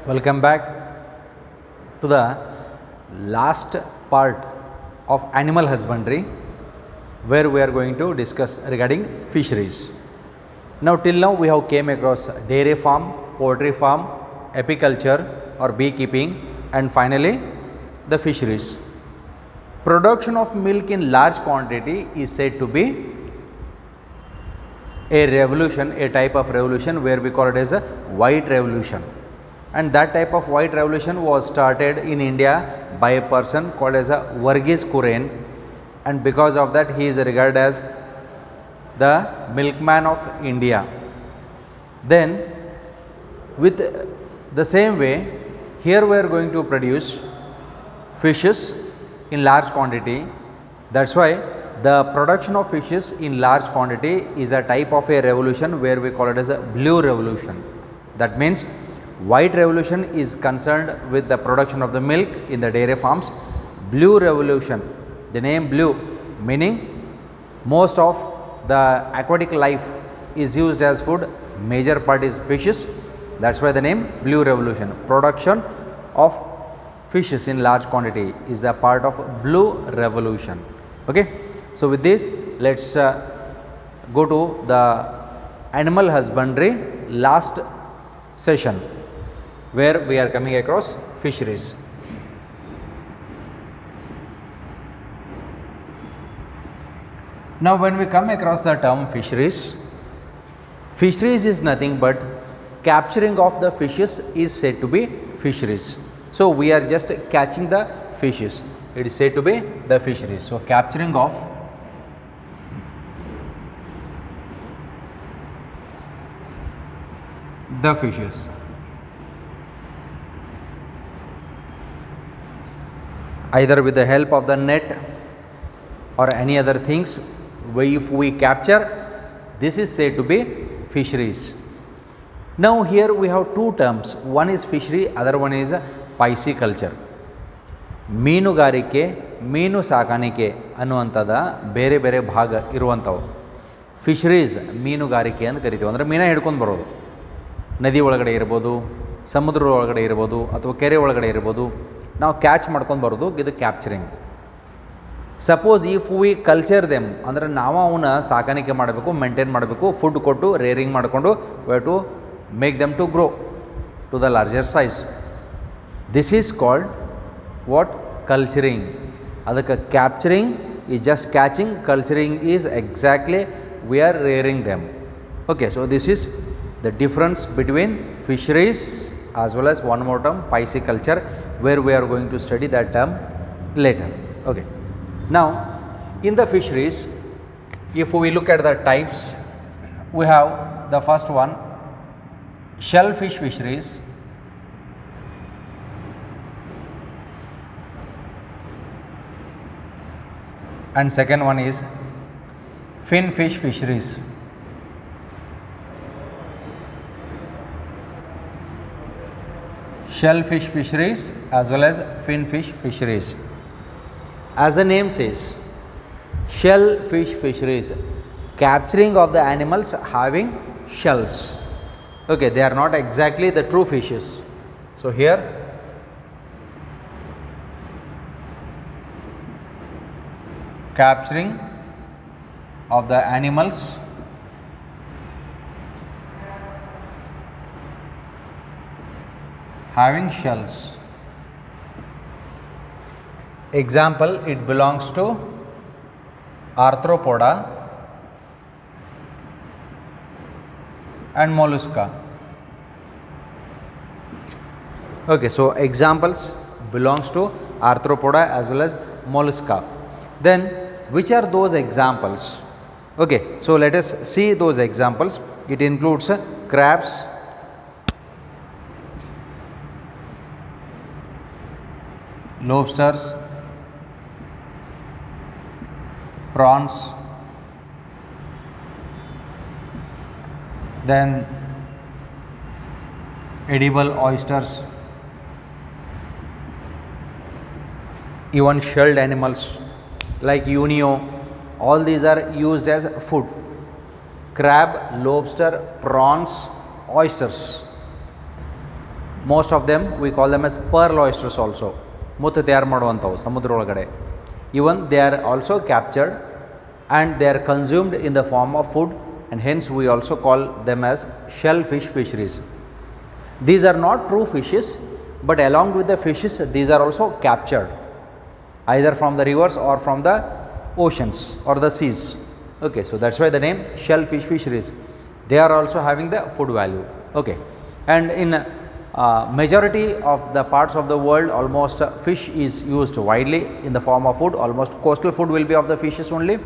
Welcome back to the last part of animal husbandry, where we are going to discuss regarding fisheries. Now till now we have came across dairy farm, poultry farm, apiculture or beekeeping, and finally the fisheries. Production of milk in large quantity is said to be a revolution, a type of revolution where we call it as a white revolution. And that type of white revolution was started in India by a person called as a Verghese Kurien, and because of that he is regarded as the milkman of India. Then with the same way, here we are going to produce fishes in large quantity. That's why the production of fishes in large quantity is a type of a revolution where we call it as a blue revolution. That means white revolution is concerned with the production of the milk in the dairy farms. Blue revolution, the name blue meaning most of the aquatic life is used as food, major part is fishes. That's why the name blue revolution. Production of fishes in large quantity is a part of blue revolution. Okay. So with this, let's go to the animal husbandry last session, where we are coming across fisheries. Now when we come across the term fisheries, fisheries is nothing but capturing of the fishes is said to be fisheries. So we are just catching the fishes, it is said to be the fisheries. So capturing of the fishes. Either with the help of the net or any other things, if we capture, this is said to be fisheries. Now here we have two terms, one is fishery, other one is Pisces culture. ಮೀನುಗಾರಿಕೆ, ಮೀನು ಸಾಕಾಣಿಕೆ ಅನ್ನುವಂಥದ್ದು ಬೇರೆ ಬೇರೆ ಭಾಗ ಇರುವಂಥವು. Fisheries ಮೀನುಗಾರಿಕೆ ಅಂತ ಕರಿತೀವಿ, ಅಂದರೆ ಮೀನ ಹಿಡ್ಕೊಂಡು ಬರೋದು, ನದಿ ಒಳಗಡೆ ಇರ್ಬೋದು, ಸಮುದ್ರ ಒಳಗಡೆ ಇರ್ಬೋದು, ಅಥವಾ ಕೆರೆ ಒಳಗಡೆ ಇರ್ಬೋದು, ನಾವು ಕ್ಯಾಚ್ ಮಾಡ್ಕೊಂಡು ಬರೋದು, ಇದು capturing. Suppose if we culture them, ಅಂದರೆ ನಾವು ಅವನ್ನ ಸಾಕಾಣಿಕೆ ಮಾಡಬೇಕು, ಮೇಂಟೈನ್ ಮಾಡಬೇಕು, ಫುಡ್ ಕೊಟ್ಟು ರೇರಿಂಗ್ ಮಾಡಿಕೊಂಡು we have to make them to grow to the larger size. This is called what? Culturing. ಅದಕ್ಕೆ capturing is just catching, culturing is exactly we are rearing them. Okay, so this is the difference between fisheries as well as one more term Pisces culture, where we are going to study that term later. Okay. Now in the fisheries, if we look at the types, we have the first one, shellfish fisheries, and second one is finfish fisheries. Shellfish fisheries as well as finfish fisheries. As the name says, shellfish fisheries, capturing of the animals having shells. Okay, they are not exactly the true fishes. So here capturing of the animals having shells. Example, it belongs to arthropoda and mollusca. Okay, so examples belongs to arthropoda as well as mollusca. Then which are those examples? Okay, so let us see those examples. It includes crabs, lobsters, prawns, then edible oysters, even shelled animals like unio, all these are used as food. Crab, lobster, prawns, oysters. Most of them we call them as pearl oysters also. ಮುತ್ತು ತಯಾರು ಮಾಡುವಂಥವು ಸಮುದ್ರ ಒಳಗಡೆ. Even they are also captured and they are consumed in the form of food, and hence we also call them as shellfish fisheries. These are not true fishes, but along with the fishes these are also captured either from the rivers or from the oceans or the seas. Okay, so that's why the name shellfish fisheries. They are also having the food value. Okay, and in majority of the parts of the world almost fish is used widely in the form of food. Almost coastal food will be of the fishes only,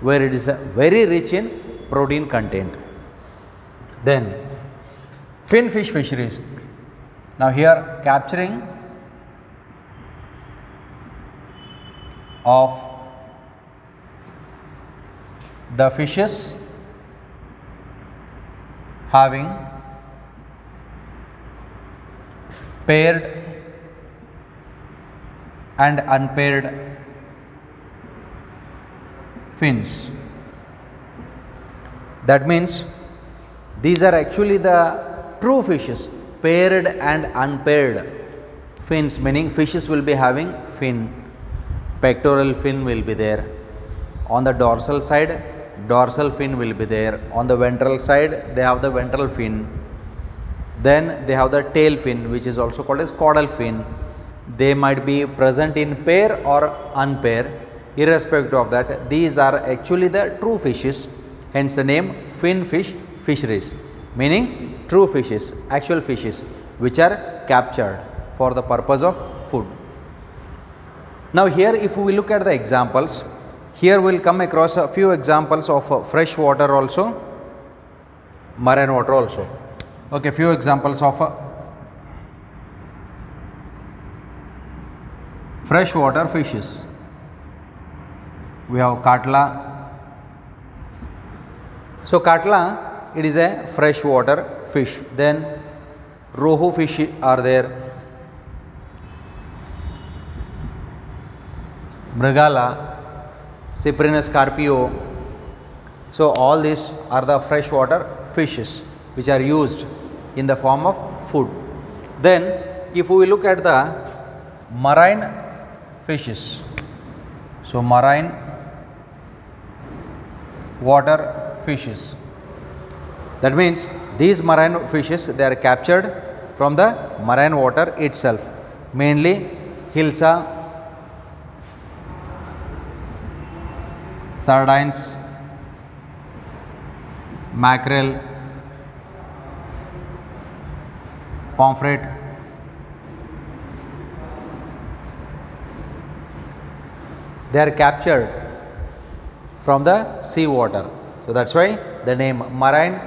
where it is very rich in protein content. Then finfish fisheries. Now here capturing of the fishes having paired and unpaired fins. That means these are actually the true fishes, paired and unpaired fins, meaning fishes will be having fin, pectoral fin will be there. On the dorsal side, dorsal fin will be there. On the ventral side, they have the ventral fin. Then they have the tail fin, which is also called as caudal fin. They might be present in pair or unpair. Irrespective of that, these are actually the true fishes, hence the name finfish fisheries, meaning true fishes, actual fishes which are captured for the purpose of food. Now here if we look at the examples, here we will come across a few examples of fresh water also, marine water also. Okay, few examples of freshwater fishes. We have katla. So katla, it is a freshwater fish. Then rohu fish are there. Mrigala, Cyprinus carpio. So all these are the freshwater fishes which are used in the form of food. Then if we look at the marine fishes, so marine water fishes, that means these marine fishes, they are captured from the marine water itself, mainly hilsa, sardines, mackerel, pomfret, they are captured from the sea water. So that's why the name marine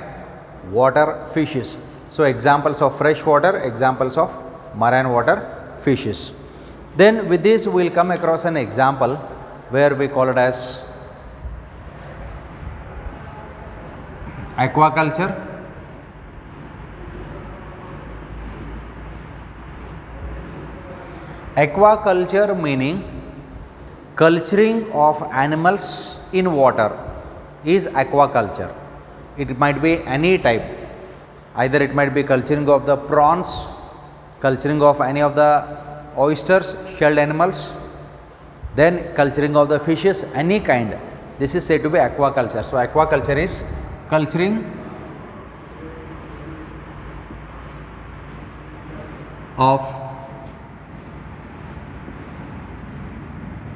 water fishes. So examples of fresh water, examples of marine water fishes. Then with this we will come across an example where we call it as aquaculture. Aquaculture meaning culturing of animals in water is aquaculture. It might be any type, either it might be culturing of the prawns, culturing of any of the oysters, shelled animals, then culturing of the fishes, any kind. This is said to be aquaculture. So aquaculture is culturing of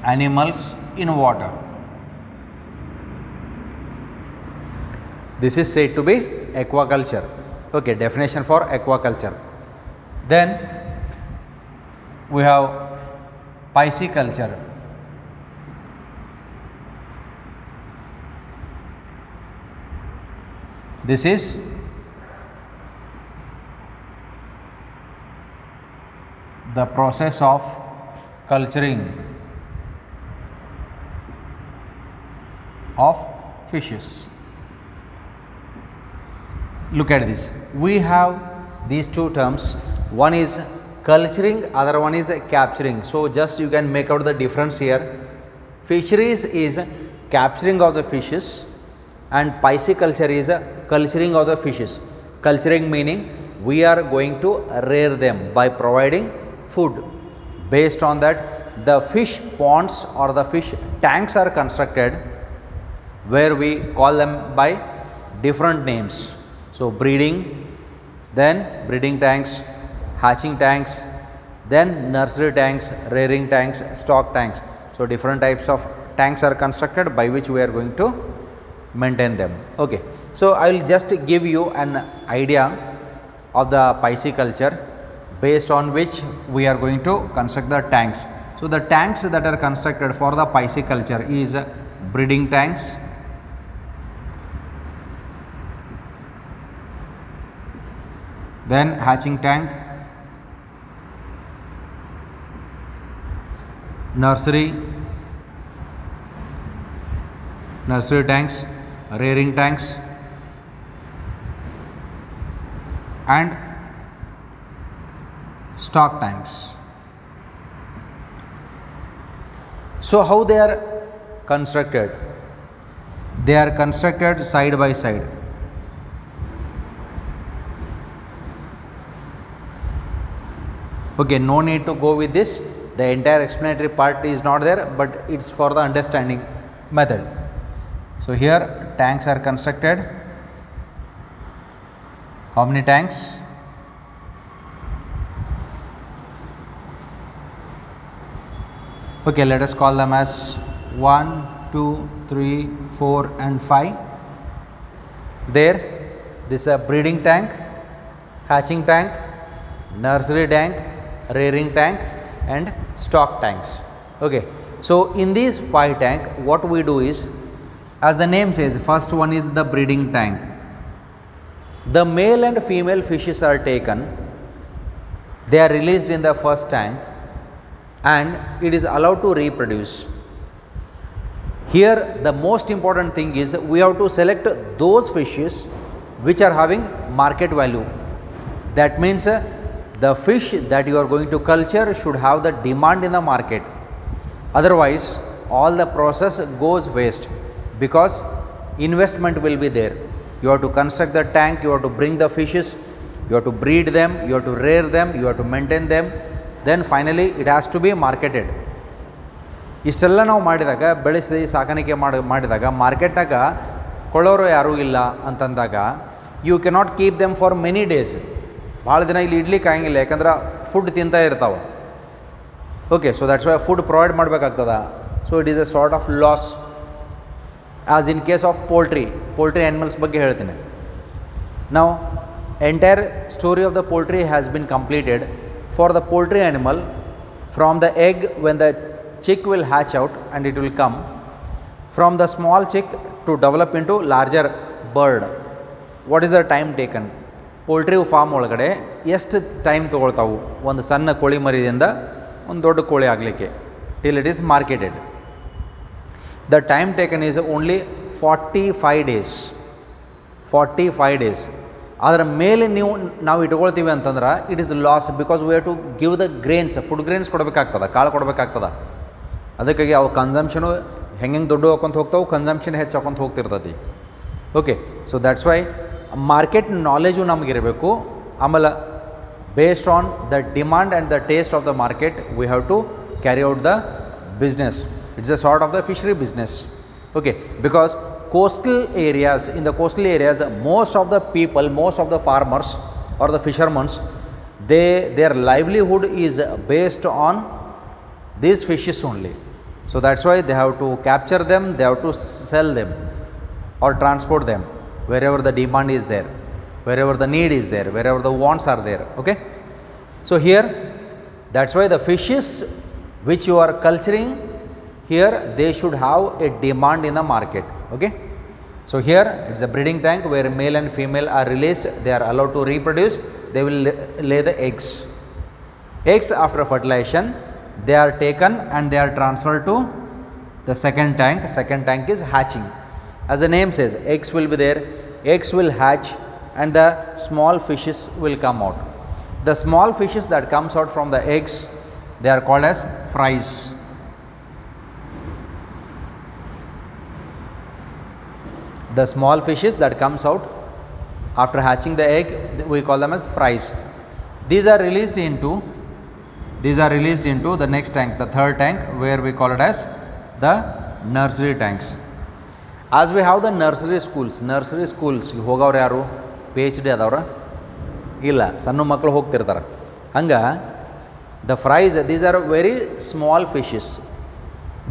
animals in water. This is said to be aquaculture. Okay, definition for aquaculture. Then we have Pisces culture. This is the process of culturing of fishes. Look at this. We have these two terms. One is culturing, other one is capturing. So just you can make out the difference here. Fisheries is capturing of the fishes and pisciculture is culturing of the fishes. Culturing meaning we are going to rear them by providing food. Based on that, the fish ponds or the fish tanks are constructed where we call them by different names. So, breeding, then breeding tanks, hatching tanks, then nursery tanks, rearing tanks, stock tanks. So, different types of tanks are constructed by which we are going to maintain them. Okay. So, I will just give you an idea of the Pisces culture based on which we are going to construct the tanks. So, the tanks that are constructed for the Pisces culture is breeding tanks, then hatching tank, nursery tanks, rearing tanks, and stock tanks. So, how they are constructed? They are constructed side by side. Okay, no need to go with this. The entire explanatory part is not there, but it's for the understanding method. So, here tanks are constructed. How many tanks? Okay, let us call them as 1, 2, 3, 4 and 5. There, this is a breeding tank, hatching tank, nursery tank, rearing tank and stock tanks. Okay. So, in these 5 tank, what we do is, as the name says, first one is the breeding tank. The male and female fishes are taken, they are released in the first tank and it is allowed to reproduce. Here the most important thing is we have to select those fishes which are having market value. That means the fish that you are going to culture should have the demand in the market. Otherwise, all the process goes waste because investment will be there. You have to construct the tank, you have to bring the fishes, you have to breed them, you have to rear them, you have to maintain them, then finally it has to be marketed. ಇಷ್ಟೆಲ್ಲ ನಾವು ಮಾಡಿದಾಗ ಬೆಳೆಸಿ ಸಾಕಾಣಿಕೆ ಮಾಡಿದಾಗ ಮಾರ್ಕೆಟ್ನಾಗ ಕೊಳ್ಳೋರು ಯಾರೂ ಇಲ್ಲ ಅಂತಂದಾಗ you cannot keep them for many days. ಭಾಳ ದಿನ ಇಲ್ಲಿ ಇಡ್ಲಿಕ್ಕೆ ಆಗಂಗಿಲ್ಲ, ಯಾಕಂದ್ರೆ ಫುಡ್ ತಿಂತಾ ಇರ್ತಾವೆ. Okay, so that's why food provide ಮಾಡಬೇಕಾಗ್ತದ. So it is a sort of loss. As in case of poultry animals ಬಗ್ಗೆ ಹೇಳ್ತೀನಿ. ನಾವು entire story of the poultry has been completed. For the poultry animal, from the egg when the chick will hatch out and it will come from the small chick to develop into larger bird. What is the time taken? Poultry farm ಒಳಗಡೆ ಎಷ್ಟು time ತೊಗೊಳ್ತಾವು ಒಂದು ಸಣ್ಣ ಕೋಳಿ ಮರಿಯಿಂದ ಒಂದು ದೊಡ್ಡ ಕೋಳಿ ಆಗಲಿಕ್ಕೆ till it is marketed? The time taken is only 45 days. 45 days. ಅದರ ಮೇಲೆ ನಾವು ಇಟ್ಕೊಳ್ತೀವಿ ಅಂತಂದ್ರೆ it is loss, because we have to give the grains, food grains ಕೊಡಬೇಕಾಗ್ತದೆ, ಕಾಳು ಕೊಡಬೇಕಾಗ್ತದೆ. ಅದಕ್ಕಾಗಿ ಅವು ಕನ್ಸಂಪ್ಷನು ಹೆಂಗೆ ದೊಡ್ಡ ಹಾಕೊಂತ ಹೋಗ್ತಾವೆ, ಕನ್ಸಂಪ್ಷನ್ ಹೆಚ್ಚು ಹಾಕೊಂತ ಹೋಗ್ತಿರ್ತೈತಿ. Okay, so that's why market knowledge ನಮಗಿರಬೇಕು. ಆಮೇಲೆ based on the demand and the taste of the market we have to carry out the business. It's a sort of the fishery business. Okay, because coastal areas, in the coastal areas, most of the people, most of the farmers or the fishermen, their livelihood is based on these fishes only. So that's why they have to capture them, they have to sell them or transport them wherever the demand is there, wherever the need is there, wherever the wants are there. Okay, so here that's why the fishes which you are culturing here, they should have a demand in the market. Okay, so here it's a breeding tank where male and female are released, they are allowed to reproduce, they will lay the eggs. Eggs after fertilization, they are taken and they are transferred to the second tank. Second tank is hatching. As the name says, eggs will be there, eggs will hatch and the small fishes will come out. The small fishes that comes out from the eggs, they are called as fries. The small fishes that comes out, After hatching the egg, we call them as fries. These are released into the next tank, the third tank, where we call it as the nursery tanks. As we have the nursery schools, ಹೋಗೋರು ಯಾರು PhD ಆದವ್ರ ಇಲ್ಲ, ಸಣ್ಣ ಮಕ್ಕಳು ಹೋಗ್ತಿರ್ತಾರೆ. ಹಂಗೆ the fries, these are very small fishes.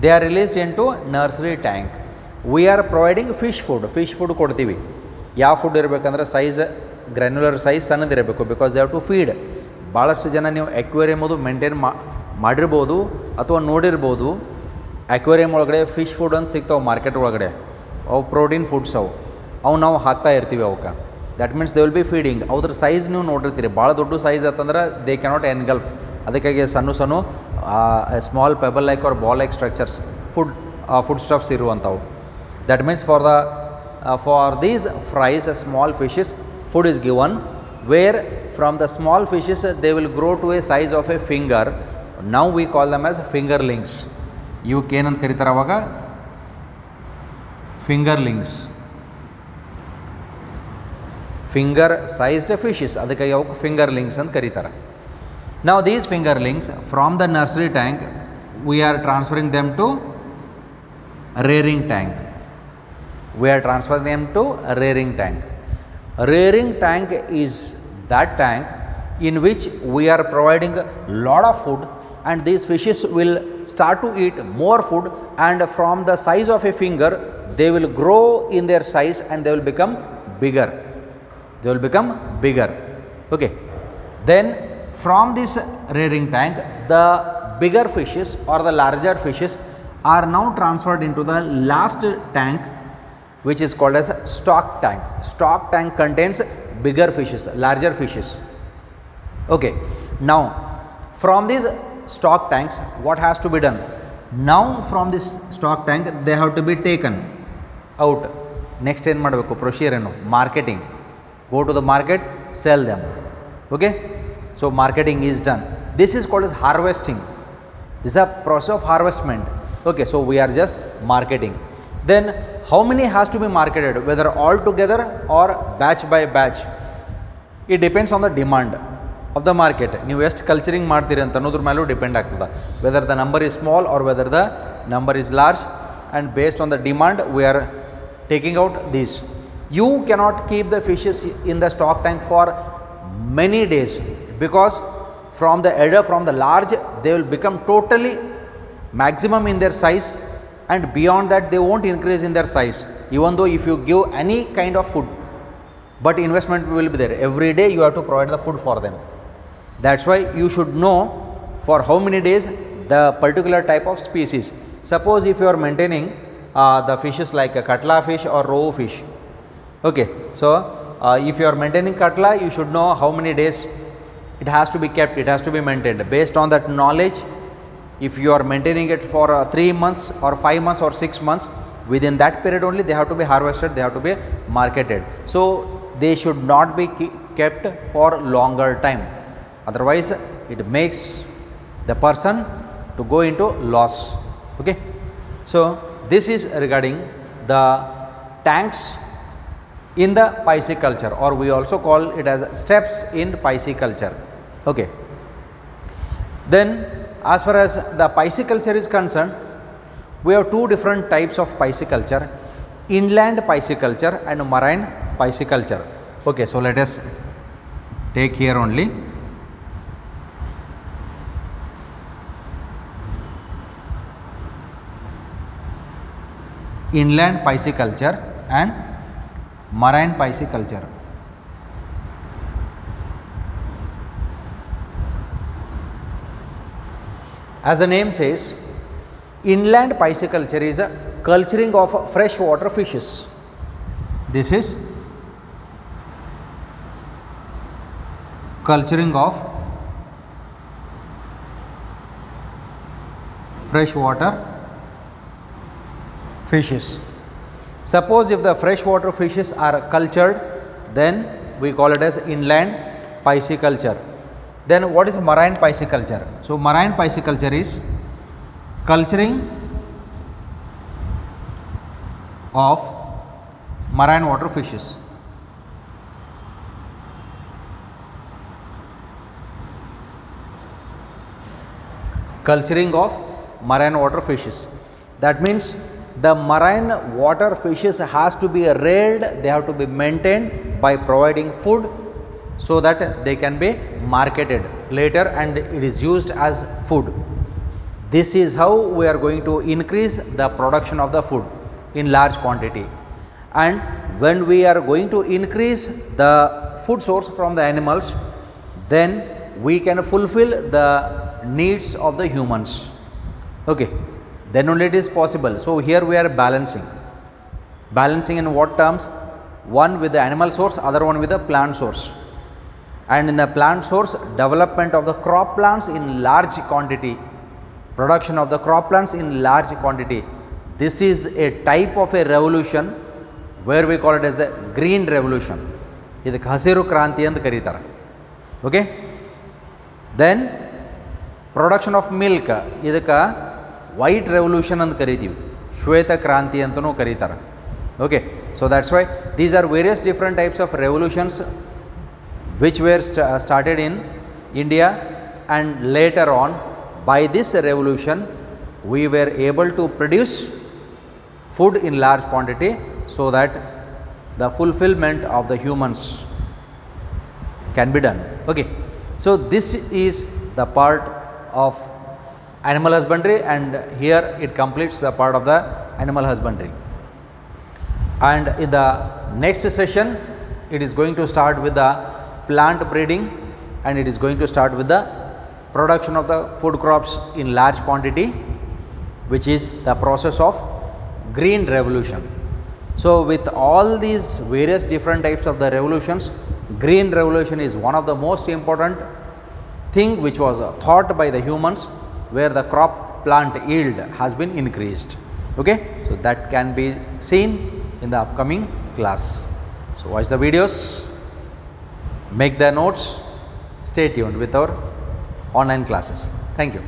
They are released into nursery tank. We are providing fish food ಕೊಡ್ತೀವಿ. ಯಾವ food ಇರಬೇಕಂದ್ರೆ ಸೈಜ್ ಗ್ರ್ಯಾನ್ಯುಲರ್ ಸೈಜ್ ಸಣ್ಣದಿರಬೇಕು, because they have to feed. ಭಾಳಷ್ಟು ಜನ ನೀವು ಅಕ್ವೇರಿಯಮ್ ಅದು ಮೇಂಟೈನ್ ಮಾಡಿರ್ಬೋದು ಅಥವಾ ನೋಡಿರ್ಬೋದು. ಅಕ್ವೇರಿಯಮ್ ಒಳಗಡೆ ಫಿಶ್ ಫುಡ್ ಅಂತ ಸಿಗ್ತಾವೆ ಮಾರ್ಕೆಟ್ ಒಳಗಡೆ. ಅವು ಪ್ರೋಟೀನ್ ಫುಡ್ಸ್ ಅವು ನಾವು ಹಾಕ್ತಾ ಇರ್ತೀವಿ ಅವಕ್ಕೆ. That means they will be feeding. ಅವ್ರ ಸೈಜ್ ನೀವು ನೋಡಿರ್ತೀರಿ, ಭಾಳ ದೊಡ್ಡ ಸೈಜ್ ಆತಂದ್ರೆ ದೇ ಕ್ಯಾನಾಟ್ ಎನ್ಗಲ್ಫ್. ಅದಕ್ಕಾಗಿ ಸಣ್ಣ small pebble like or ball like structures food stuffs ಇರುವಂಥವು. That means for these fries, small fishes, food is given, where from the small fishes they will grow to a size of a finger. Now we call them as fingerlings. ಇವಕ್ಕೆ ಏನಂತ ಕರೀತಾರೆ ಅವಾಗ? Fingerlings. Finger sized fishes, ಅದಕ್ಕಾಗಿ ಅವಕ್ಕೆ fingerlings ಅಂತ ಕರೀತಾರೆ. Now these fingerlings from the nursery tank we are transferring them to rearing tank. Rearing tank is that tank in which we are providing a lot of food, and these fishes will start to eat more food, and from the size of a finger they will grow in their size and they will become bigger. Okay. Then from this rearing tank, the bigger fishes or the larger fishes are now transferred into the last tank, which is called as stock tank. Stock tank contains bigger fishes, larger fishes. Okay. Now from these stock tanks, what has to be done? Now from this stock tank they have to be taken out. Next ಏನು ಮಾಡಬೇಕು? Procedure ಏನು? Marketing. Go to the market, sell them. Okay. So marketing is done. This is called as harvesting. This is a process of harvestment. Okay. So we are just marketing. Then how many has to be marketed, whether all together or batch by batch? It depends on the demand of the market. ನೀವು ಎಷ್ಟು culturing ಮಾಡ್ತೀರಿ ಅಂತ ಅನ್ನೋದ್ರ ಮೇಲೂ depend ಆಗ್ತದೆ, whether the number is small or whether the number is large, and based on the demand we are taking out these. You cannot keep the fishes in the stock tank for many days, because from the adder, from the large, they will become totally maximum in their size, and beyond that they won't increase in their size, even though if you give any kind of food, but investment will be there. Every day you have to provide the food for them. That's why you should know for how many days the particular type of species. Suppose if you are maintaining the fishes like a katla fish or roe fish. Okay. So if you are maintaining katla, you should know how many days it has to be kept, it has to be maintained. Based on that knowledge, if you are maintaining it for 3 months or 5 months or 6 months, within that period only they have to be harvested, they have to be marketed. So they should not be kept for longer time, otherwise it makes the person to go into loss. Okay. So this is regarding the tanks in the pisciculture, or we also call it as steps in pisciculture. Okay. Then as far as the pisciculture is concerned, we have two different types of pisciculture: inland pisciculture and marine pisciculture. Okay, so let us take here only. Inland pisciculture and marine pisciculture. As the name says, inland pisciculture is a culturing of freshwater fishes. This is culturing of freshwater fishes. Suppose if the freshwater fishes are cultured, then we call it as inland pisciculture. Then what is marine pisciculture? So marine pisciculture is culturing of marine water fishes. culturing of marine water fishes. That means the marine water fishes has to be reared, they have to be maintained by providing food so that they can be marketed later and it is used as food. This is how we are going to increase the production of the food in large quantity. And when we are going to increase the food source from the animals, then we can fulfill the needs of the humans. Okay, then only it is possible. So here we are balancing. Balancing in what terms? One with the animal source, other one with the plant source. And in the plant source, development of the crop plants in large quantity, production of the crop plants in large quantity. This is a type of a revolution where we call it as a green revolution. ಇದಕ್ಕೆ ಹಸಿರು ಕ್ರಾಂತಿ ಅಂತ ಕರೀತಾರೆ. Okay, then production of milk, ಇದಕ್ಕೆ white revolution ಅಂತ ಕರಿತೀವಿ, ಶ್ವೇತ ಕ್ರಾಂತಿ ಅಂತಲೂ ಕರೀತಾರೆ. Okay, so that's why these are various different types of revolutions which were started in India, and later on by this revolution we were able to produce food in large quantity so that the fulfillment of the humans can be done. Okay, so this is the part of animal husbandry, and here it completes the part of the animal husbandry. And in the next session it is going to start with the plant breeding, and it is going to start with the production of the food crops in large quantity, which is the process of green revolution. So with all these various different types of the revolutions, green revolution is one of the most important thing which was thought by the humans, where the crop plant yield has been increased. Okay, so that can be seen in the upcoming class. So watch the videos, make the notes, stay tuned with our online classes. Thank you.